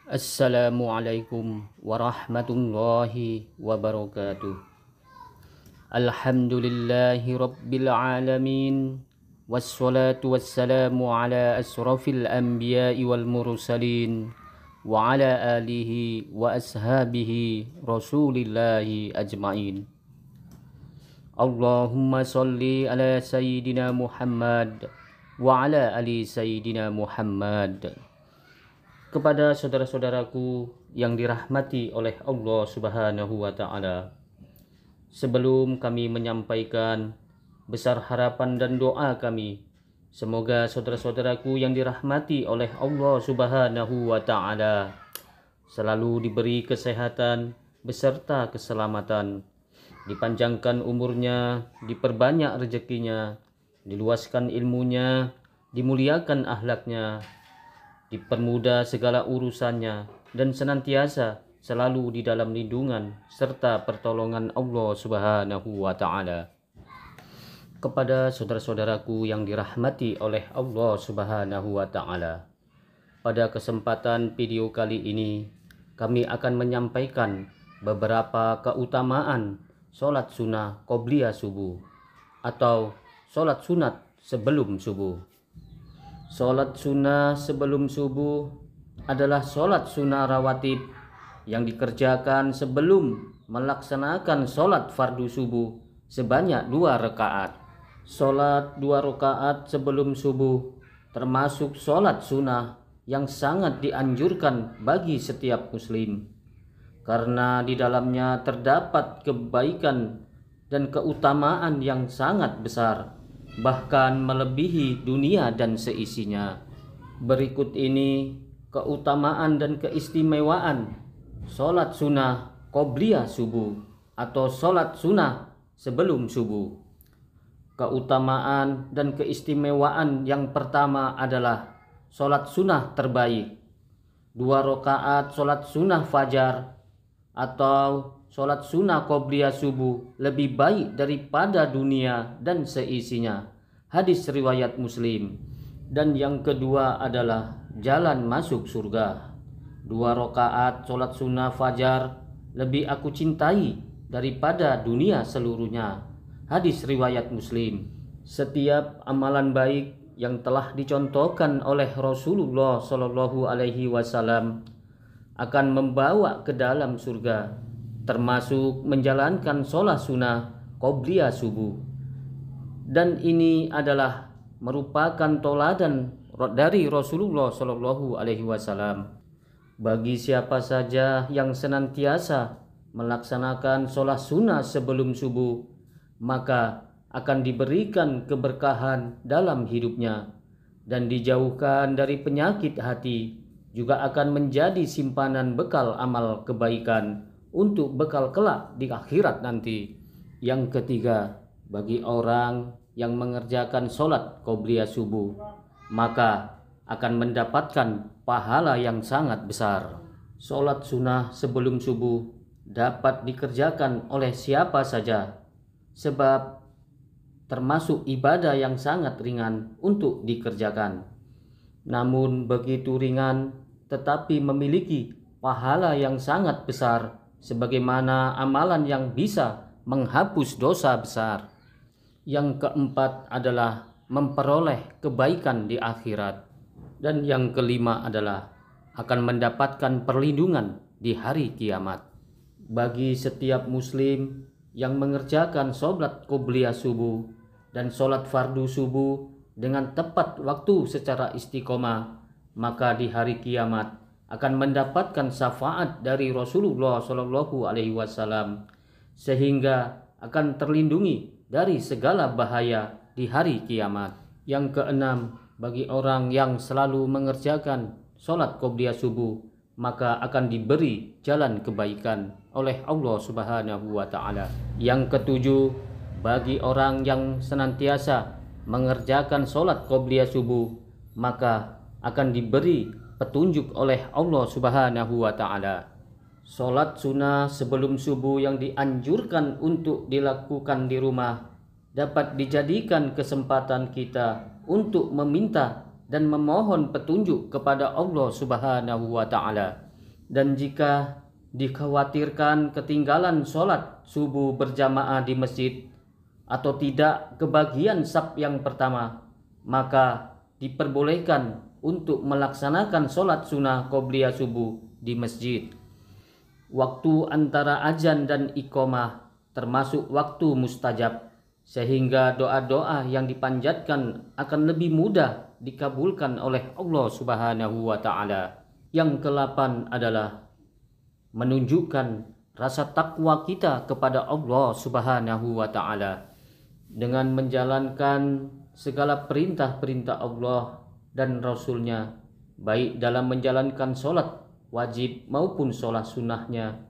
Assalamualaikum warahmatullahi wabarakatuh. Alhamdulillahi rabbil alamin. Wassalatu wassalamu ala asrafil anbiya'i wal mursalin wa ala alihi wa ashabihi rasulillahi ajma'in. Allahumma salli ala sayyidina Muhammad wa ala ali sayyidina Muhammad. Kepada saudara-saudaraku yang dirahmati oleh Allah Subhanahu wa Ta'ala, sebelum kami menyampaikan besar harapan dan doa kami, semoga saudara-saudaraku yang dirahmati oleh Allah Subhanahu wa Ta'ala selalu diberi kesehatan beserta keselamatan, dipanjangkan umurnya, diperbanyak rezekinya, diluaskan ilmunya, dimuliakan akhlaknya, dipermudah segala urusannya, dan senantiasa selalu di dalam lindungan serta pertolongan Allah Subhanahu wa Ta'ala. Kepada saudara-saudaraku yang dirahmati oleh Allah Subhanahu wa Ta'ala, pada kesempatan video kali ini kami akan menyampaikan beberapa keutamaan sholat sunnah qobliyah subuh atau sholat sunat sebelum subuh. Sholat sunnah sebelum subuh adalah sholat sunnah rawatib yang dikerjakan sebelum melaksanakan sholat fardu subuh sebanyak 2 rakaat. Sholat 2 rakaat sebelum subuh termasuk sholat sunnah yang sangat dianjurkan bagi setiap muslim, karena di dalamnya terdapat kebaikan dan keutamaan yang sangat besar, bahkan melebihi dunia dan seisinya. Berikut ini keutamaan dan keistimewaan sholat sunnah qobliyah subuh atau sholat sunnah sebelum subuh. Keutamaan dan keistimewaan yang pertama adalah sholat sunnah terbaik. 2 rakaat sholat sunnah fajar atau sholat sunnah qobliyah subuh lebih baik daripada dunia dan seisinya. Hadis riwayat Muslim. Dan yang kedua adalah jalan masuk surga. 2 rakaat sholat sunnah fajar lebih aku cintai daripada dunia seluruhnya. Hadis riwayat Muslim. Setiap amalan baik yang telah dicontohkan oleh Rasulullah Shallallahu Alaihi Wasallam akan membawa ke dalam surga, termasuk menjalankan sholat sunnah qobliyah subuh. Dan ini adalah merupakan toladan dari Rasulullah Shallallahu Alaihi Wasallam bagi siapa saja yang senantiasa melaksanakan sholat sunnah sebelum subuh, maka akan diberikan keberkahan dalam hidupnya dan dijauhkan dari penyakit hati, juga akan menjadi simpanan bekal amal kebaikan untuk bekal kelak di akhirat nanti. Yang ketiga, bagi orang yang mengerjakan sholat qobliyah subuh, maka akan mendapatkan pahala yang sangat besar. Sholat sunnah sebelum subuh dapat dikerjakan oleh siapa saja, sebab termasuk ibadah yang sangat ringan untuk dikerjakan. Namun begitu ringan tetapi memiliki pahala yang sangat besar, sebagaimana amalan yang bisa menghapus dosa besar. Yang keempat adalah memperoleh kebaikan di akhirat. Dan yang kelima adalah akan mendapatkan perlindungan di hari kiamat. Bagi setiap muslim yang mengerjakan sholat qobliyah subuh dan sholat fardu subuh dengan tepat waktu secara istiqomah, maka di hari kiamat akan mendapatkan syafaat dari Rasulullah Shallallahu Alaihi Wasallam, sehingga akan terlindungi dari segala bahaya di hari kiamat. Yang keenam, bagi orang yang selalu mengerjakan sholat qobliyah subuh, maka akan diberi jalan kebaikan oleh Allah Subhanahu wa Ta'ala. Yang ketujuh, bagi orang yang senantiasa mengerjakan sholat qobliyah subuh, maka akan diberi petunjuk oleh Allah Subhanahu wa Ta'ala. Sholat sunnah sebelum subuh yang dianjurkan untuk dilakukan di rumah dapat dijadikan kesempatan kita untuk meminta dan memohon petunjuk kepada Allah Subhanahu wa Ta'ala. Dan jika dikhawatirkan ketinggalan sholat subuh berjamaah di masjid atau tidak kebagian saf yang pertama, maka diperbolehkan untuk melaksanakan sholat sunnah qobliyah subuh di masjid. Waktu antara azan dan iqamah termasuk waktu mustajab, sehingga doa-doa yang dipanjatkan akan lebih mudah dikabulkan oleh Allah Subhanahu wa Ta'ala. Yang ke-8 adalah menunjukkan rasa takwa kita kepada Allah Subhanahu wa Ta'ala dengan menjalankan segala perintah-perintah Allah dan Rasul-Nya, baik dalam menjalankan sholat wajib maupun sholat sunnahnya.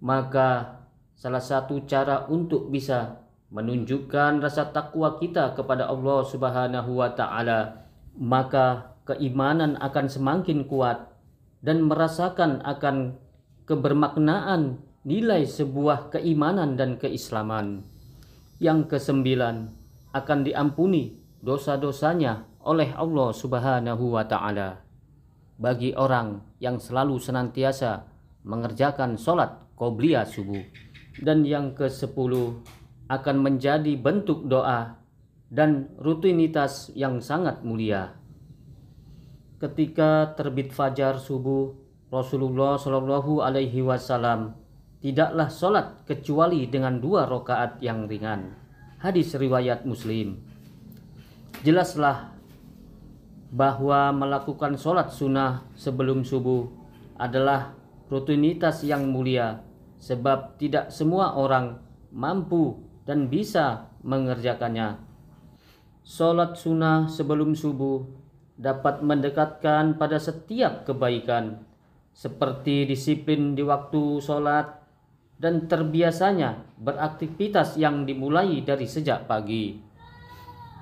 Maka salah satu cara untuk bisa menunjukkan rasa takwa kita kepada Allah Subhanahu wa Ta'ala, maka keimanan akan semakin kuat dan merasakan akan kebermaknaan nilai sebuah keimanan dan keislaman. Yang ke-9, akan diampuni dosa-dosanya oleh Allah Subhanahu wa Ta'ala bagi orang yang selalu senantiasa mengerjakan sholat qobliyah subuh. Dan yang ke-10, akan menjadi bentuk doa dan rutinitas yang sangat mulia. Ketika terbit fajar subuh, Rasulullah Shallallahu Alaihi Wasallam tidaklah sholat kecuali dengan 2 rakaat yang ringan. Hadis riwayat Muslim. Jelaslah bahwa melakukan sholat sunnah sebelum subuh adalah rutinitas yang mulia, sebab tidak semua orang mampu dan bisa mengerjakannya. Sholat sunnah sebelum subuh dapat mendekatkan pada setiap kebaikan, seperti disiplin di waktu sholat dan terbiasanya beraktivitas yang dimulai dari sejak pagi.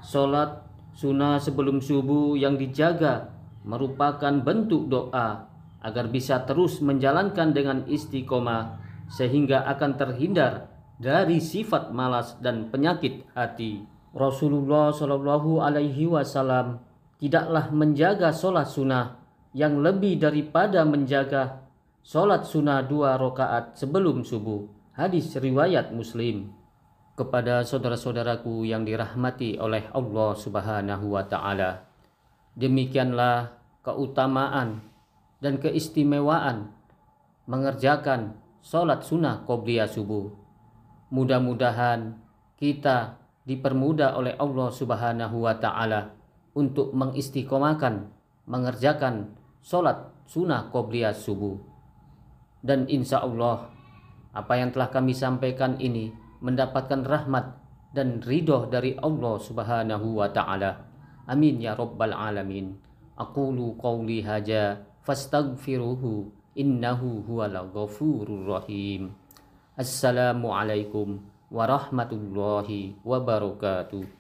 Sholat sunnah sebelum subuh yang dijaga merupakan bentuk doa agar bisa terus menjalankan dengan istiqomah, sehingga akan terhindar dari sifat malas dan penyakit hati. Rasulullah Shallallahu Alaihi Wasallam tidaklah menjaga sholat sunnah yang lebih daripada menjaga sholat sunnah 2 rakaat sebelum subuh. Hadis riwayat Muslim. Kepada saudara-saudaraku yang dirahmati oleh Allah Subhanahu wa Ta'ala, demikianlah keutamaan dan keistimewaan mengerjakan sholat sunnah qobliyah subuh. Mudah-mudahan kita dipermudah oleh Allah Subhanahu wa Ta'ala untuk mengistiqomahkan mengerjakan sholat sunnah qobliyah subuh. Dan insya Allah apa yang telah kami sampaikan ini mendapatkan rahmat dan ridho dari Allah Subhanahu wa Ta'ala. Amin ya rabbal alamin. Aqulu qawli haja fastaghfiruhu innahu huwal ghafurur rahim. Assalamualaikum warahmatullahi wabarakatuh.